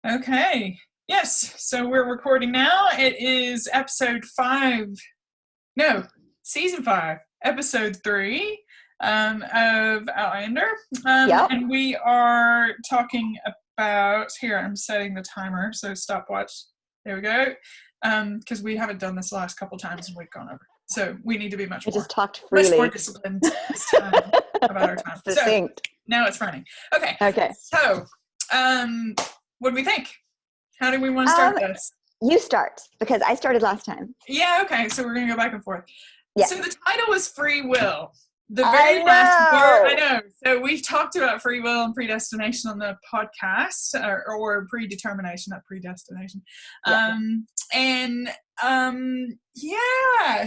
Okay. Yes. So we're recording now. It is season 5, episode 3 of Outlander. Yep. And we are talking about, here, I'm setting the timer, so stopwatch. There we go. Because we haven't done this the last couple times and we've gone over. So we need to be much more disciplined this time about our time. Succinct. So now it's running. Okay. Okay. So, what do we think? How do we want to start this? You start, because I started last time. Yeah, okay. So we're going to go back and forth. Yeah. So the title was Free Will. The very last word, I know. So we've talked about free will and predestination on the podcast, or predetermination, not predestination. Yeah.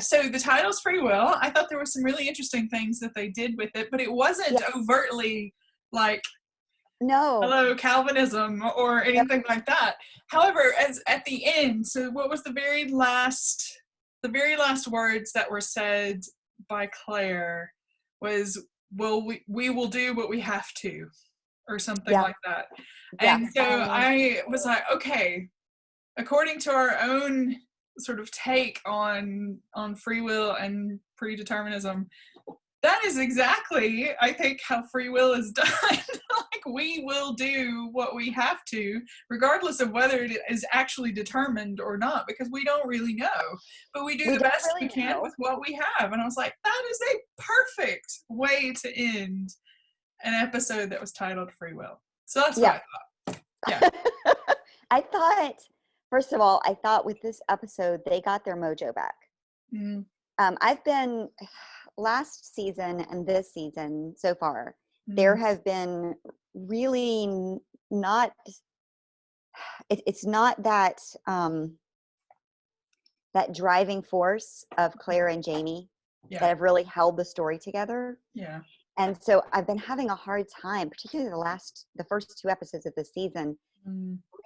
So the title's Free Will. I thought there were some really interesting things that they did with it, but it wasn't overtly like, hello, Calvinism or anything like that. However, as at the end, so what was the very last words that were said by Claire was, we will do what we have to, or something like that. And so I was like, okay, according to our own sort of take on free will and predeterminism, that is exactly, I think, how free will is done. Like, we will do what we have to, regardless of whether it is actually determined or not, because we don't really know. But we do the best we can with what we have. And I was like, that is a perfect way to end an episode that was titled Free Will. So that's what I thought. Yeah. I thought, first of all, with this episode, they got their mojo back. Mm. I've been... last season and this season so far, there have been really not, it's not that that driving force of Claire and Jayme that have really held the story together. Yeah. And so I've been having a hard time, particularly the first 2 episodes of the season,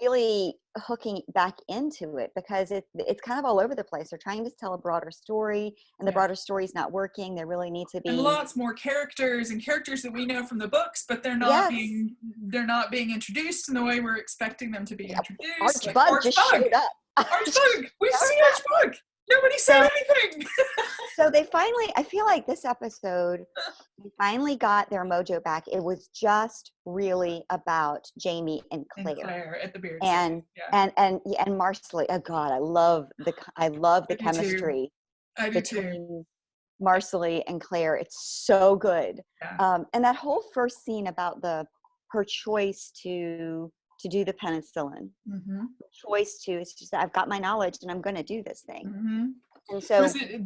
really hooking back into it, because it's kind of all over the place. They're trying to tell a broader story, and the broader story is not working. There really need to be, and lots more characters that we know from the books, but they're not being introduced in the way we're expecting them to be introduced. Archbug just showed up. Archbug! We've seen Archbug! Nobody said anything! So they finally, I feel like this episode, they finally got their mojo back. It was just really about Jayme and Claire. And Claire at the Beardsley. And Marcelly. Oh God, I love the chemistry between Marcelly and Claire. It's so good. Yeah. And that whole first scene about her choice to do the penicillin. Mm-hmm. It's just, I've got my knowledge and I'm going to do this thing. Mm-hmm. And so, was it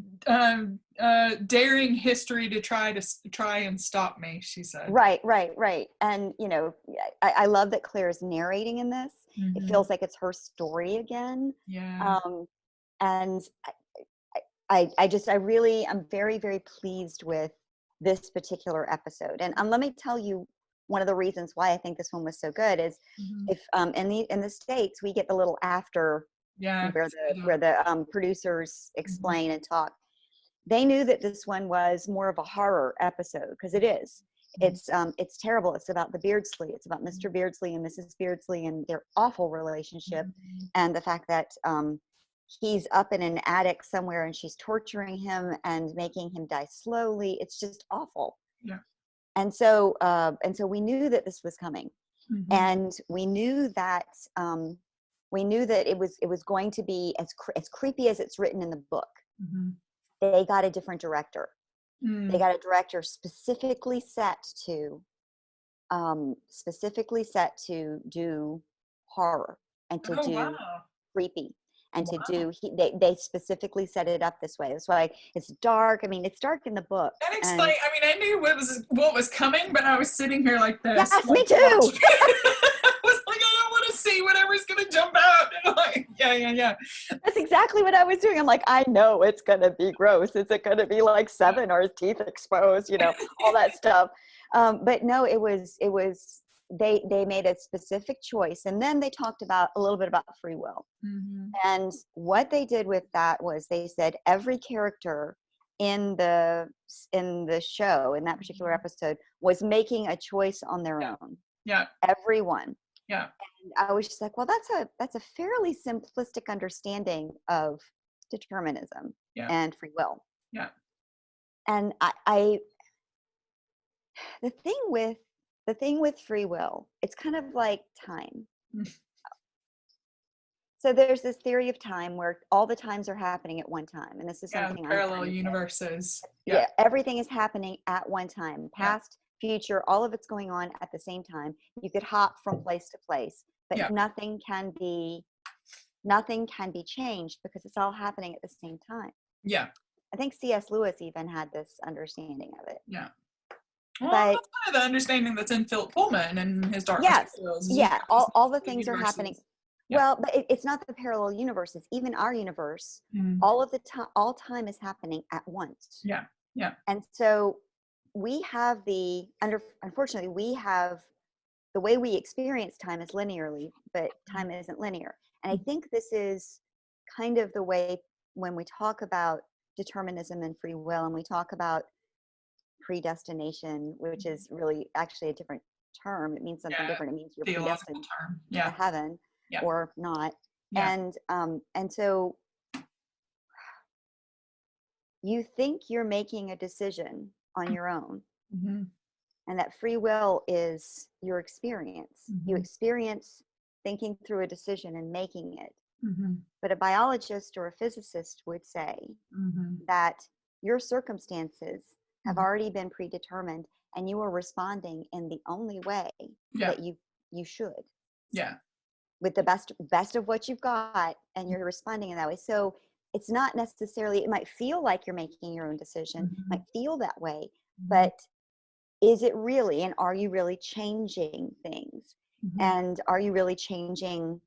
daring history to try and stop me? She said. Right. And I love that Claire is narrating in this. Mm-hmm. It feels like it's her story again. Yeah. And I'm very, very pleased with this particular episode. And let me tell you, one of the reasons why I think this one was so good is if in the States we get the little after where the producers explain and talk. They knew that this one was more of a horror episode, because it is. It's terrible. It's about the Beardsley. It's about Mr. Beardsley and Mrs. Beardsley and their awful relationship, and the fact that he's up in an attic somewhere and she's torturing him and making him die slowly. It's just awful. Yeah. And so we knew that this was coming, and we knew that it was going to be as creepy as it's written in the book. Mm-hmm. They got a different director. They got a director specifically set to do horror and to do creepy. And they specifically set it up this way. That's why it's dark. I mean, it's dark in the book. That explains. I mean, I knew what was coming, but I was sitting here like this. Yes, me too. I was like, I don't want to see whatever's going to jump out. And I'm like, yeah. That's exactly what I was doing. I'm like, I know it's going to be gross. Is it going to be like 7 or his teeth exposed? All that stuff. But no, it was. They made a specific choice, and then they talked a little bit about free will. Mm-hmm. And what they did with that was they said every character in the show, in that particular episode, was making a choice on their own. Yeah. Everyone. Yeah. And I was just like, well, that's a fairly simplistic understanding of determinism and free will. Yeah. And I the thing with free will, it's kind of like time. So there's this theory of time where all the times are happening at one time, and this is something parallel universes. Yeah, everything is happening at one time. Past, future, all of it's going on at the same time. You could hop from place to place, but nothing can be changed because it's all happening at the same time. Yeah. I think C.S. Lewis even had this understanding of it. Yeah. Well, that's kind of the understanding that's in Philip Pullman and his Dark Materials. Yeah, all the things are happening. Yeah. Well, but it's not the parallel universes. Even our universe, all of the time, all time is happening at once. Yeah, yeah. And so we have unfortunately, we have the way we experience time is linearly, but time isn't linear. And I think this is kind of the way when we talk about determinism and free will, and we talk about predestination, which is really actually a different term. It means something different. It means you're predestined to heaven or not. And so you think you're making a decision on your own, and that free will is your experience. You experience thinking through a decision and making it. But a biologist or a physicist would say that your circumstances have already been predetermined, and you are responding in the only way that you should. Yeah. With the best of what you've got, and you're responding in that way. So it's not necessarily, it might feel like you're making your own decision, might feel that way, but is it really, and are you really changing things? And are you really changing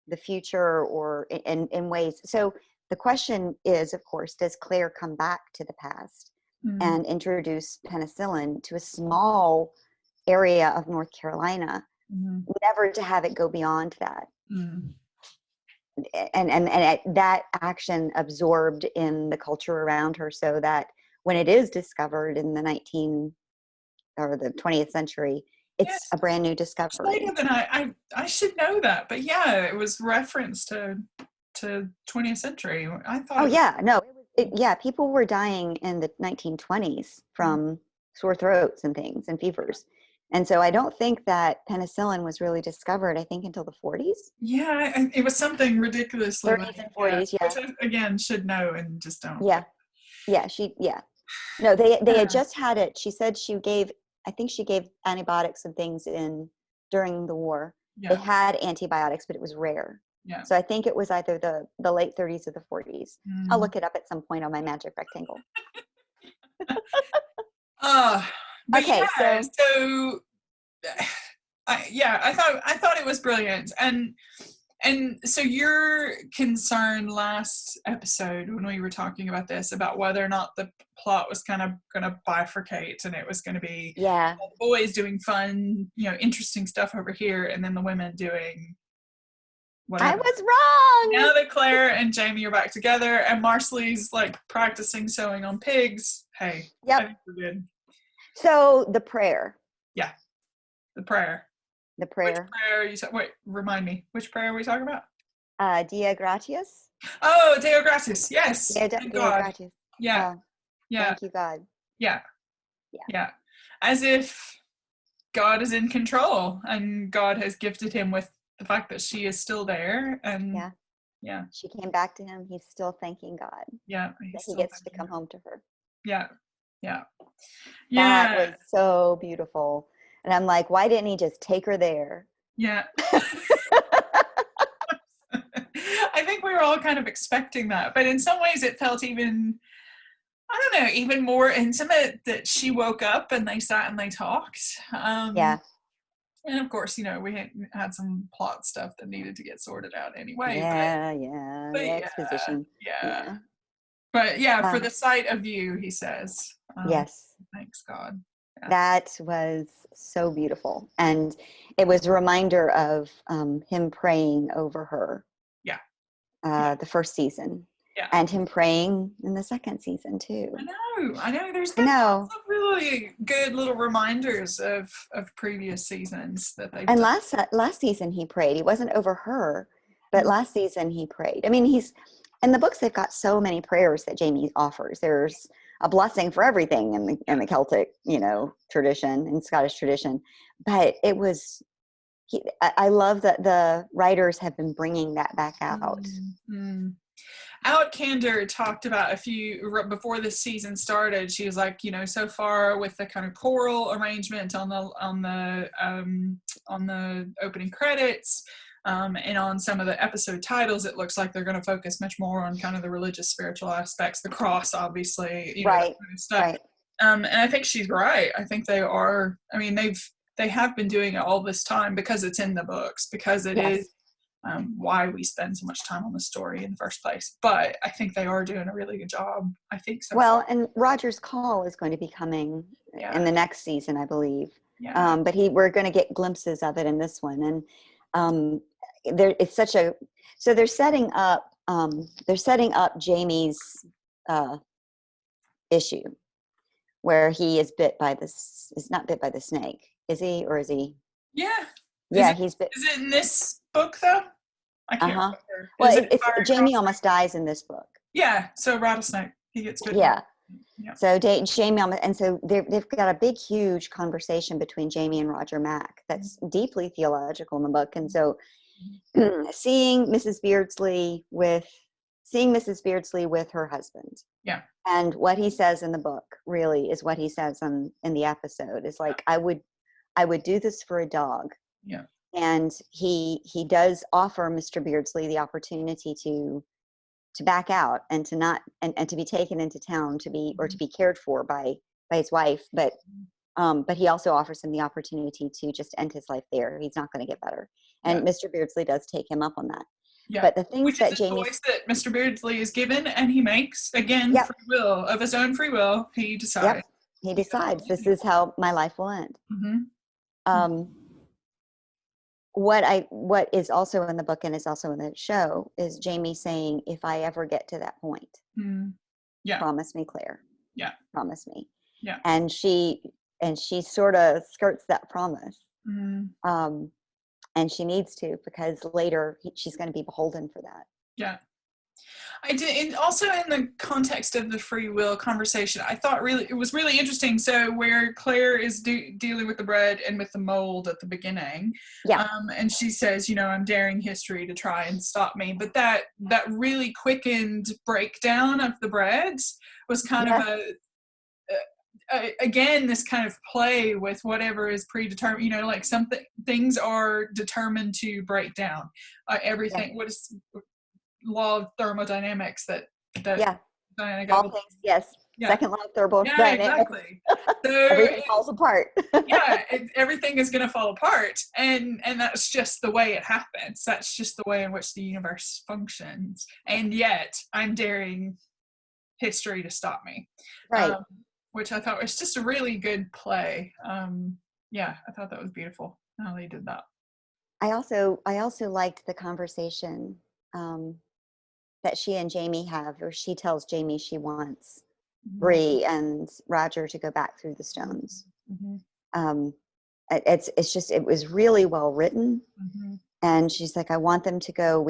the future or in ways? So the question is, of course, does Claire come back to the past and introduce penicillin to a small area of North Carolina, never to have it go beyond that? And that action absorbed in the culture around her, so that when it is discovered in the 20th century, it's a brand new discovery. Later than I should know that, but it was reference to 20th century. I thought. People were dying in the 1920s from sore throats and things and fevers. And so I don't think that penicillin was really discovered, I think, until the 40s. Yeah, it was something ridiculously 30s and 40s, which I, again, should know and just don't. No, they had just had it. She said I think she gave antibiotics and things during the war. They had antibiotics, but it was rare. Yeah. So I think it was either the late 30s or the 40s. I'll look it up at some point on my magic rectangle. Okay, so I thought it was brilliant, and so your concern last episode when we were talking about this, about whether or not the plot was kind of going to bifurcate, and it was going to be the boys doing fun, interesting stuff over here, and then the women doing whatever. I was wrong. Now that Claire and Jayme are back together, and Marcelly's like practicing sewing on pigs. Hey, I think we're good. So the prayer. Yeah, the prayer. The prayer. Which prayer you wait, remind me. Which prayer are we talking about? Dia gratias. Oh, Deo gratias. Yes. Deo gratias. Yeah. Thank you, God. Yeah. As if God is in control, and God has gifted him with the fact that she is still there, and she came back to him. He's still thanking God. Yeah. That he gets to come home to her. Yeah. That was so beautiful. And I'm like, why didn't he just take her there? Yeah. I think we were all kind of expecting that. But in some ways it felt even more intimate that she woke up and they sat and they talked. And of course, we had some plot stuff that needed to get sorted out anyway. But exposition. Yeah. But for the sight of you, he says. Yes. Thanks, God. Yeah. That was so beautiful. And it was a reminder of him praying over her. Yeah. The first season. Yeah. And him praying in the second season too. I know. There's been lots of really good little reminders of previous seasons that they've and done. last season he prayed. He wasn't over her, but last season he prayed. I mean, he's in the books. They've got so many prayers that Jayme offers. There's a blessing for everything in the Celtic, tradition and Scottish tradition. But it was. I love that the writers have been bringing that back out. Mm-hmm. Outlander talked about before this season started. She was like, so far with the kind of choral arrangement on the opening credits, and on some of the episode titles, it looks like they're going to focus much more on kind of the religious, spiritual aspects, the cross, obviously, right, that kind of stuff. Right. And I think she's right. I think they are. I mean, they have been doing it all this time because it's in the books, because it is. Why we spend so much time on the story in the first place. But I think they are doing a really good job. I think so. Well, and Roger's Call is going to be coming in the next season, I believe. Yeah. But we're going to get glimpses of it in this one. And it's such a, so they're setting up Jayme's issue where he is not bit by the snake. Is he, or is he? Yeah. He's bit. Is it in this book though? I can't remember. Well, Jayme almost dies in this book. Yeah. So rattlesnake, he gets bitten. Yeah. So Jayme, and so they've got a big, huge conversation between Jayme and Roger Mack that's deeply theological in the book. And so seeing Mrs. Beardsley with her husband. Yeah. And what he says in the book really is what he says in the episode. Is like, I would do this for a dog. Yeah. And he does offer Mr. Beardsley the opportunity to back out and to not and to be taken into town to be cared for by his wife, but he also offers him the opportunity to just end his life there. He's not going to get better, and Mr. Beardsley does take him up on that. Yeah. But the things Which that is a choice that Mr. Beardsley is given, and he makes free will of his own free will. He decides. Yep. He decides this is how my life will end. Mm-hmm. What is also in the book and is also in the show is Jayme saying, if I ever get to that point, promise me, Claire. Yeah. Promise me. Yeah. And she sort of skirts that promise. And she needs to, because later she's going to be beholden for that. Yeah. I did, and also in the context of the free will conversation, I thought it was really interesting. So where Claire is dealing with the bread and with the mold at the beginning, and she says, I'm daring history to try and stop me. But that really quickened breakdown of the bread was kind of again, this kind of play with whatever is predetermined. Like things are determined to break down. Everything. What is law of thermodynamics that Diana got? All things, yes. Yeah. Second law of thermodynamics. Yeah, exactly. So everything falls apart. Everything is going to fall apart, and that's just the way it happens. That's just the way in which the universe functions. And yet, I'm daring history to stop me. Right. Which I thought was just a really good play. I thought that was beautiful how they did that. I also liked the conversation that she and Jayme have, or she tells Jayme she wants Bree and Roger to go back through the stones. It was really well written. And she's like, I want them to go.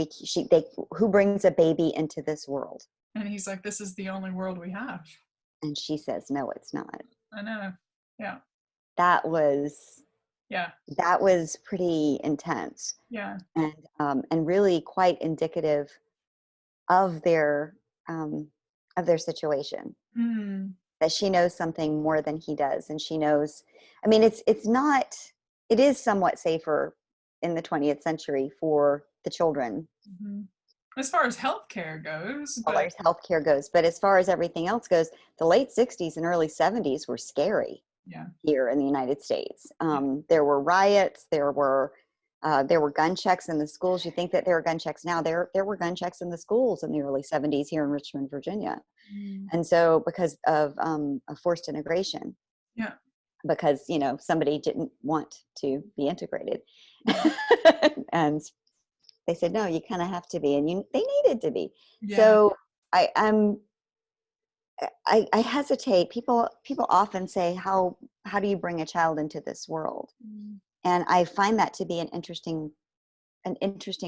Who brings a baby into this world? And he's like, this is the only world we have. And she says, no, it's not. I know. Yeah. That was pretty intense. Yeah. And really quite indicative of their situation. That she knows something more than he does, and she knows. I mean, it is somewhat safer in the 20th century for the children. As far as healthcare goes. But as far as everything else goes, the late 60s and early 70s were scary here in the United States. There were riots, there were gun checks in the schools. You think that there are gun checks now. There were gun checks in the schools in the early 70s here in Richmond, Virginia. And so because of forced integration. Yeah. Because, somebody didn't want to be integrated. And they said, no, you kind of have to be. And they needed to be. Yeah. So I hesitate. People often say, how do you bring a child into this world? And I find that to be an interesting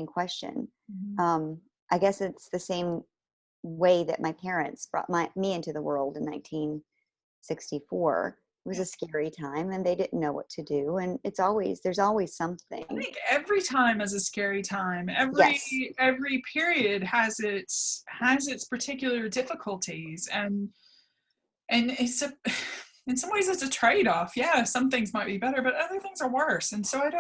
question. I guess it's the same way that my parents brought me into the world in 1964. It was a scary time, and they didn't know what to do. And there's always something. I think every time is a scary time. Every period has its particular difficulties, and it's in some ways it's a trade-off. Yeah, some things might be better, but other things are worse. And so I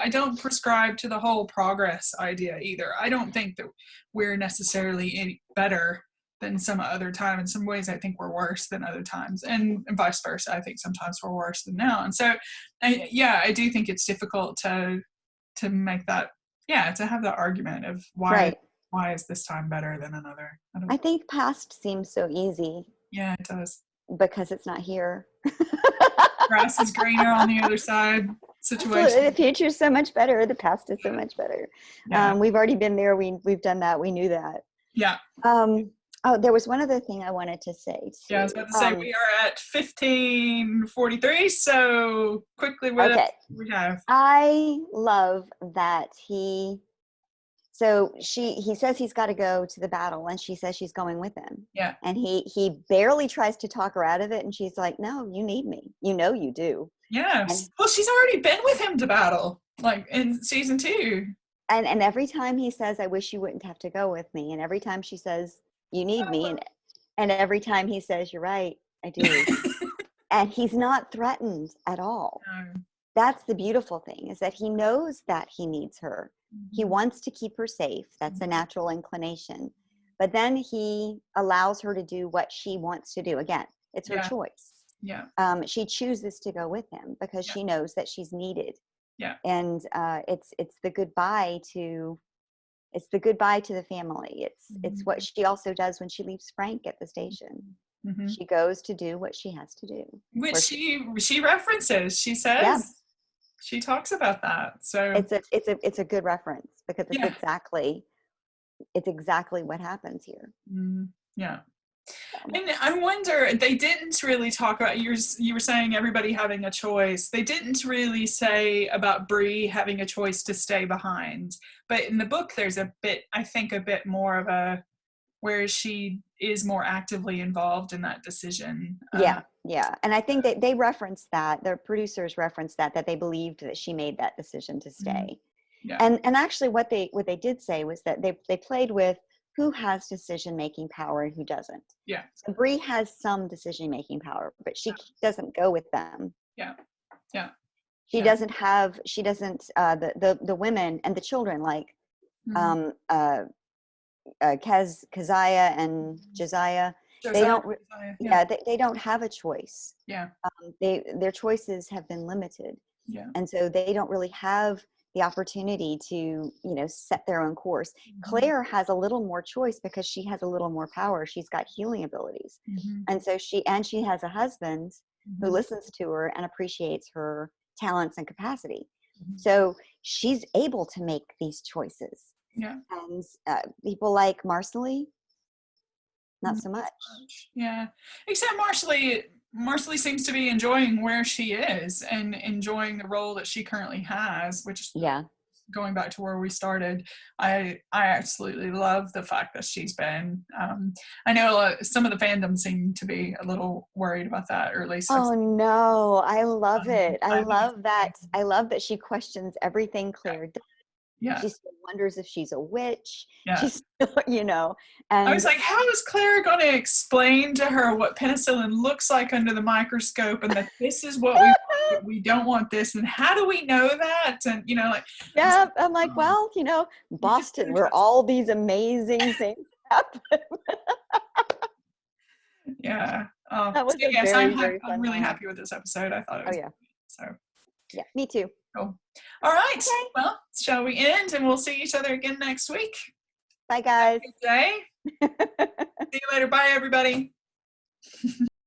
don't prescribe to the whole progress idea either. I don't think that we're necessarily any better than some other time. In some ways, I think we're worse than other times, and vice versa. I think sometimes we're worse than now. And so, I do think it's difficult to make that, to have that argument of why is this time better than another. I think past seems so easy. Yeah, it does. Because it's not here. Grass is greener on the other side. Situation. Absolutely. The future is so much better. The past is so much better. Yeah. We've already been there. We've done that. We knew that. Yeah. There was one other thing I wanted to say. I was about to say we are at 15:43. So quickly, what we have? I love that he says he's got to go to the battle, and she says she's going with him. Yeah. And he barely tries to talk her out of it, and she's like, "No, you need me. You know you do." Yes. Well, she's already been with him to battle, like in season 2. And every time he says, "I wish you wouldn't have to go with me," and every time she says, "You need me," and every time he says, "You're right, I do," and he's not threatened at all. No. That's the beautiful thing, is that he knows that he needs her. He wants to keep her safe. That's a natural inclination. But then he allows her to do what she wants to do. Again, it's her choice. Yeah. She chooses to go with him because she knows that she's needed. Yeah. And it's the goodbye to the family. It's what she also does when she leaves Frank at the station. She goes to do what she has to do. Which she references. She says she talks about that. So it's a good reference because it's exactly what happens here. Yeah. And I wonder, they didn't really talk about, you were saying everybody having a choice. They didn't really say about Bree having a choice to stay behind. But in the book, there's a bit more of a, where she is more actively involved in that decision. Yeah. And I think that they referenced that, their producers referenced that they believed that she made that decision to stay. Yeah. And actually what they did say was that they played with who has decision-making power and who doesn't. Yeah. So Bree has some decision-making power, but she doesn't go with them. Yeah. Yeah. She doesn't the women and the children, like Keziah and Josiah, they don't have a choice. Yeah. Their choices have been limited. Yeah. And so they don't really have the opportunity to, set their own course. Claire has a little more choice because she has a little more power. She's got healing abilities. And so she has a husband who listens to her and appreciates her talents and capacity. So she's able to make these choices. Yeah. And people like Marcelly, not so much. Yeah. Except Marcelly seems to be enjoying where she is and enjoying the role that she currently has, which is going back to where we started. I absolutely love the fact that she's been. I know some of the fandom seem to be a little worried about that, or at least. Oh no, I love it. I love that. I love that she questions everything Claire does. Yeah. She still wonders if she's a witch. Yeah. She's still, and I was like, how is Claire going to explain to her what penicillin looks like under the microscope, and that this is what we don't want this, and how do we know that? And I'm like, Boston, where all these amazing things happen. Yeah. That was I'm really happy with this episode. I thought it was so. Yeah, me too. Cool. All right. Okay. Well, shall we end, and we'll see each other again next week. Bye, guys. Have a good day. See you later. Bye, everybody.